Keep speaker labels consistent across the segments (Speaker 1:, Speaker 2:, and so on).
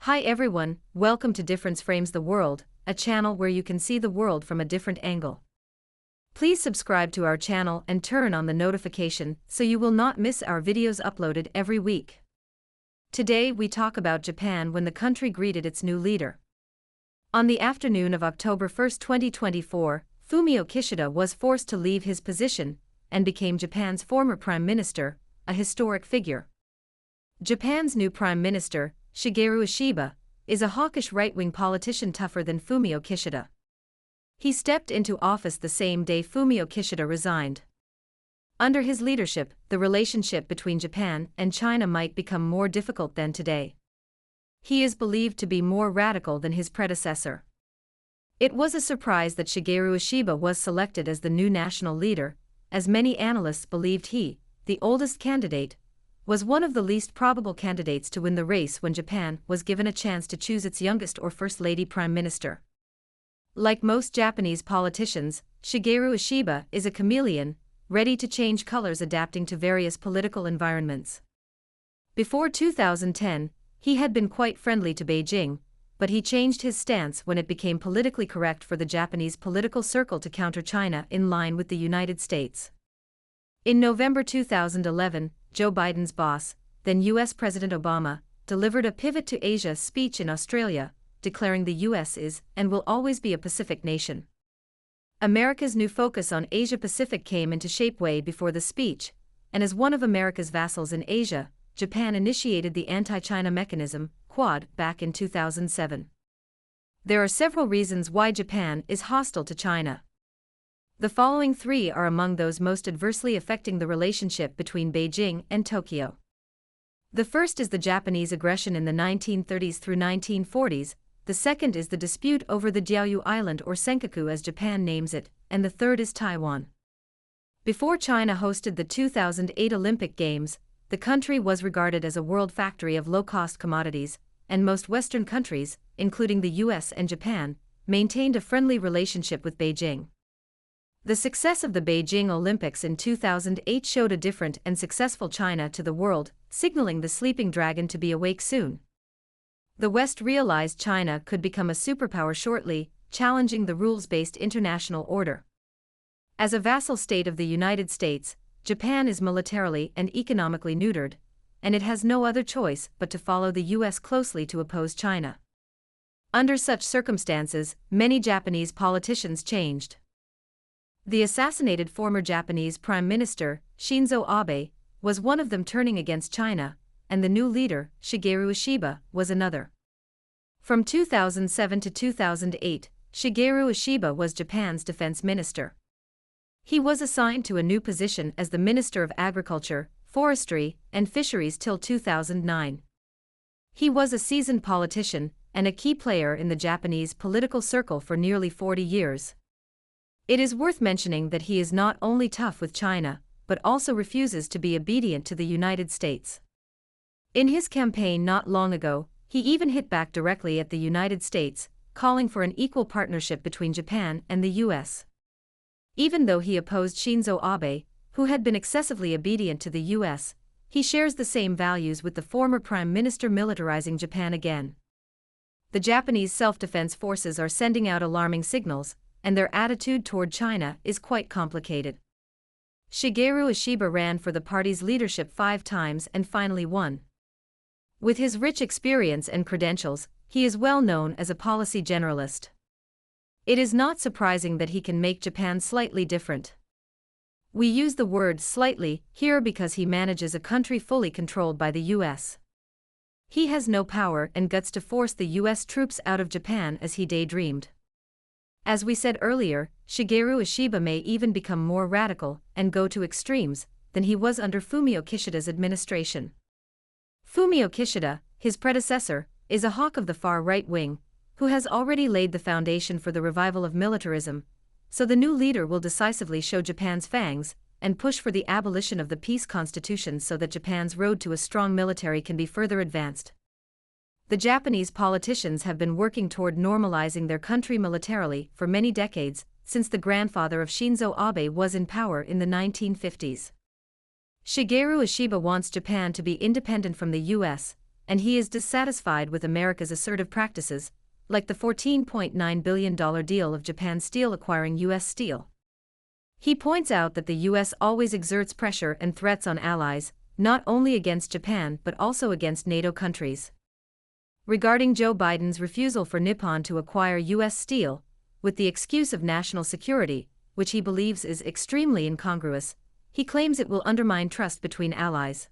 Speaker 1: Hi everyone, welcome to Difference Frames the World, a channel where you can see the world from a different angle. Please subscribe to our channel and turn on the notification so you will not miss our videos uploaded every week. Today we talk about Japan when the country greeted its new leader. On the afternoon of October 1, 2024, Fumio Kishida was forced to leave his position and became Japan's former prime minister, a historic figure. Japan's new prime minister, Shigeru Ishiba, is a hawkish right-wing politician tougher than Fumio Kishida. He stepped into office the same day Fumio Kishida resigned. Under his leadership, the relationship between Japan and China might become more difficult than today. He is believed to be more radical than his predecessor. It was a surprise that Shigeru Ishiba was selected as the new national leader, as many analysts believed he, the oldest candidate, was one of the least probable candidates to win the race when Japan was given a chance to choose its youngest or first lady prime minister. Like most Japanese politicians, Shigeru Ishiba is a chameleon, ready to change colors adapting to various political environments. Before 2010, he had been quite friendly to Beijing, but he changed his stance when it became politically correct for the Japanese political circle to counter China in line with the United States. In November 2011, Joe Biden's boss, then U.S. President Obama, delivered a Pivot to Asia speech in Australia, declaring the U.S. is and will always be a Pacific nation. America's new focus on Asia-Pacific came into shape way before the speech, and as one of America's vassals in Asia, Japan initiated the Anti-China Mechanism, Quad, back in 2007. There are several reasons why Japan is hostile to China. The following three are among those most adversely affecting the relationship between Beijing and Tokyo. The first is the Japanese aggression in the 1930s through 1940s, the second is the dispute over the Diaoyu Island or Senkaku as Japan names it, and the third is Taiwan. Before China hosted the 2008 Olympic Games, the country was regarded as a world factory of low-cost commodities, and most Western countries, including the US and Japan, maintained a friendly relationship with Beijing. The success of the Beijing Olympics in 2008 showed a different and successful China to the world, signaling the sleeping dragon to be awake soon. The West realized China could become a superpower shortly, challenging the rules-based international order. As a vassal state of the United States, Japan is militarily and economically neutered, and it has no other choice but to follow the US closely to oppose China. Under such circumstances, many Japanese politicians changed. The assassinated former Japanese Prime Minister, Shinzo Abe, was one of them turning against China, and the new leader, Shigeru Ishiba, was another. From 2007 to 2008, Shigeru Ishiba was Japan's defense minister. He was assigned to a new position as the Minister of Agriculture, Forestry, and Fisheries till 2009. He was a seasoned politician and a key player in the Japanese political circle for nearly 40 years. It is worth mentioning that he is not only tough with China, but also refuses to be obedient to the United States. In his campaign not long ago, he even hit back directly at the United States, calling for an equal partnership between Japan and the US. Even though he opposed Shinzo Abe, who had been excessively obedient to the US, he shares the same values with the former Prime Minister militarizing Japan again. The Japanese self-defense forces are sending out alarming signals, and their attitude toward China is quite complicated. Shigeru Ishiba ran for the party's leadership 5 times and finally won. With his rich experience and credentials, he is well known as a policy generalist. It is not surprising that he can make Japan slightly different. We use the word slightly here because he manages a country fully controlled by the US. He has no power and guts to force the US troops out of Japan as he daydreamed. As we said earlier, Shigeru Ishiba may even become more radical and go to extremes than he was under Fumio Kishida's administration. Fumio Kishida, his predecessor, is a hawk of the far right wing, who has already laid the foundation for the revival of militarism, so the new leader will decisively show Japan's fangs and push for the abolition of the peace constitution so that Japan's road to a strong military can be further advanced. The Japanese politicians have been working toward normalizing their country militarily for many decades, since the grandfather of Shinzo Abe was in power in the 1950s. Shigeru Ishiba wants Japan to be independent from the US, and he is dissatisfied with America's assertive practices, like the $14.9 billion deal of Japan Steel acquiring U.S. steel. He points out that the U.S. always exerts pressure and threats on allies, not only against Japan but also against NATO countries. Regarding Joe Biden's refusal for Nippon to acquire U.S. steel, with the excuse of national security, which he believes is extremely incongruous, he claims it will undermine trust between allies.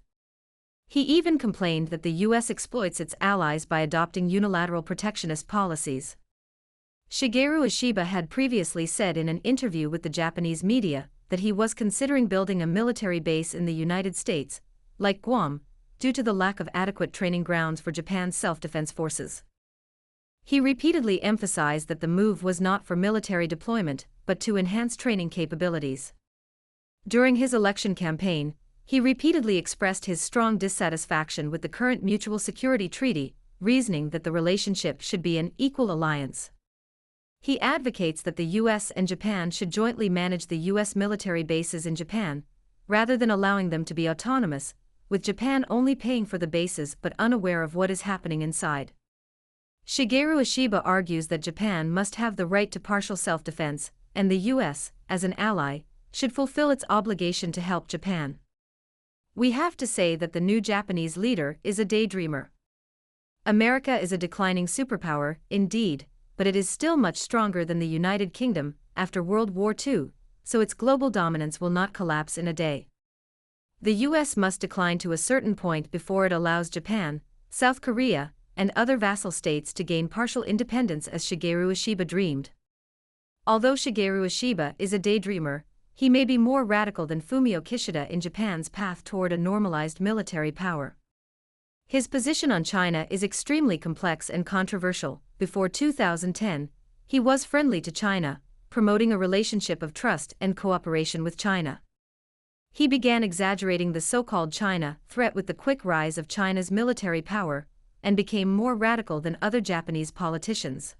Speaker 1: He even complained that the U.S. exploits its allies by adopting unilateral protectionist policies. Shigeru Ishiba had previously said in an interview with the Japanese media that he was considering building a military base in the United States, like Guam, due to the lack of adequate training grounds for Japan's self-defense forces. He repeatedly emphasized that the move was not for military deployment, but to enhance training capabilities. During his election campaign, he repeatedly expressed his strong dissatisfaction with the current Mutual Security Treaty, reasoning that the relationship should be an equal alliance. He advocates that the U.S. and Japan should jointly manage the U.S. military bases in Japan, rather than allowing them to be autonomous, with Japan only paying for the bases but unaware of what is happening inside. Shigeru Ishiba argues that Japan must have the right to partial self-defense, and the U.S., as an ally, should fulfill its obligation to help Japan. We have to say that the new Japanese leader is a daydreamer. America is a declining superpower, indeed, but it is still much stronger than the United Kingdom after World War II, so its global dominance will not collapse in a day. The U.S. must decline to a certain point before it allows Japan, South Korea, and other vassal states to gain partial independence as Shigeru Ishiba dreamed. Although Shigeru Ishiba is a daydreamer, he may be more radical than Fumio Kishida in Japan's path toward a normalized military power. His position on China is extremely complex and controversial. Before 2010, he was friendly to China, promoting a relationship of trust and cooperation with China. He began exaggerating the so-called China threat with the quick rise of China's military power, and became more radical than other Japanese politicians.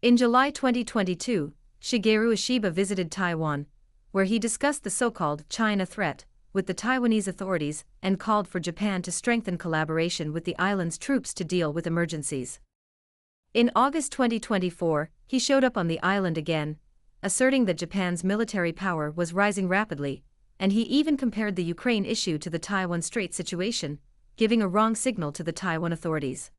Speaker 1: In July 2022, Shigeru Ishiba visited Taiwan, where he discussed the so-called China threat with the Taiwanese authorities and called for Japan to strengthen collaboration with the island's troops to deal with emergencies. In August 2024, he showed up on the island again, asserting that Japan's military power was rising rapidly, and he even compared the Ukraine issue to the Taiwan Strait situation, giving a wrong signal to the Taiwan authorities.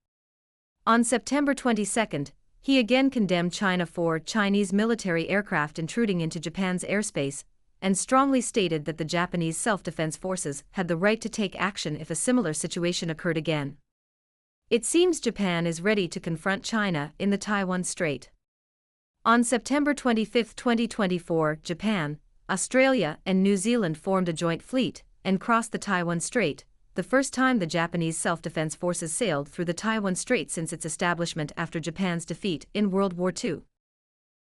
Speaker 1: On September 22, he again condemned China for Chinese military aircraft intruding into Japan's airspace, and strongly stated that the Japanese self-defense forces had the right to take action if a similar situation occurred again. It seems Japan is ready to confront China in the Taiwan Strait. On September 25, 2024, Japan, Australia, and New Zealand formed a joint fleet and crossed the Taiwan Strait, the first time the Japanese self-defense forces sailed through the Taiwan Strait since its establishment after Japan's defeat in World War II.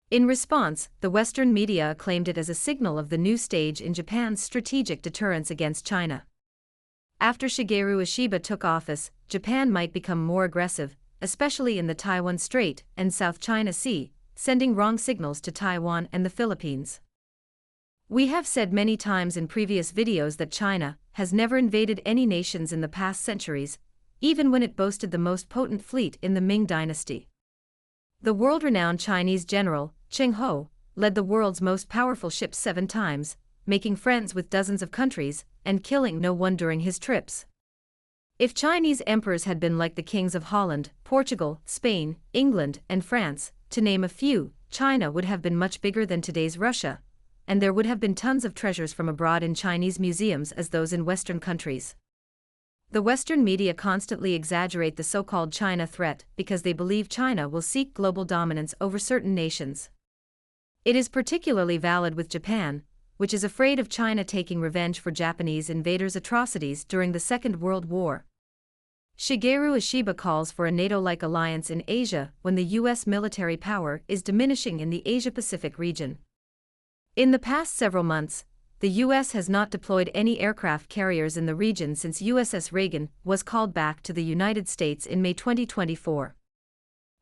Speaker 1: In response, the Western media acclaimed it as a signal of the new stage in Japan's strategic deterrence against China. After Shigeru Ishiba took office, Japan might become more aggressive, especially in the Taiwan Strait and South China Sea, sending wrong signals to Taiwan and the Philippines. We have said many times in previous videos that China has never invaded any nations in the past centuries, even when it boasted the most potent fleet in the Ming dynasty. The world-renowned Chinese general, Cheng Ho, led the world's most powerful ships 7 times, making friends with dozens of countries, and killing no one during his trips. If Chinese emperors had been like the kings of Holland, Portugal, Spain, England, and France, to name a few, China would have been much bigger than today's Russia, and there would have been tons of treasures from abroad in Chinese museums as those in Western countries. The Western media constantly exaggerate the so-called China threat because they believe China will seek global dominance over certain nations. It is particularly valid with Japan, which is afraid of China taking revenge for Japanese invaders' atrocities during the Second World War. Shigeru Ishiba calls for a NATO-like alliance in Asia when the U.S. military power is diminishing in the Asia-Pacific region. In the past several months, the U.S. has not deployed any aircraft carriers in the region since USS Reagan was called back to the United States in May 2024.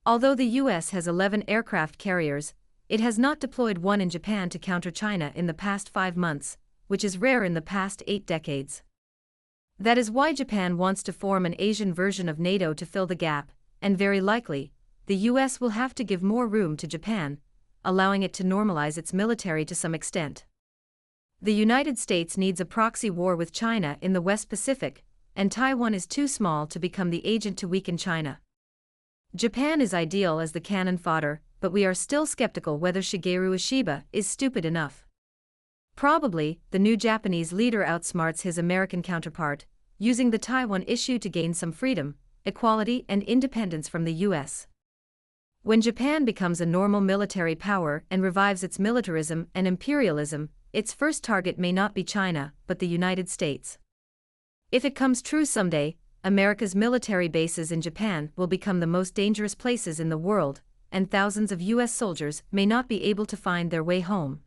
Speaker 1: Although the U.S. has 11 aircraft carriers, it has not deployed one in Japan to counter China in the past 5 months, which is rare in the past 8 decades. That is why Japan wants to form an Asian version of NATO to fill the gap, and very likely, the US will have to give more room to Japan, allowing it to normalize its military to some extent. The United States needs a proxy war with China in the West Pacific, and Taiwan is too small to become the agent to weaken China. Japan is ideal as the cannon fodder, but we are still skeptical whether Shigeru Ishiba is stupid enough. Probably, the new Japanese leader outsmarts his American counterpart, using the Taiwan issue to gain some freedom, equality and independence from the US. When Japan becomes a normal military power and revives its militarism and imperialism, its first target may not be China, but the United States. If it comes true someday, America's military bases in Japan will become the most dangerous places in the world, and thousands of US soldiers may not be able to find their way home.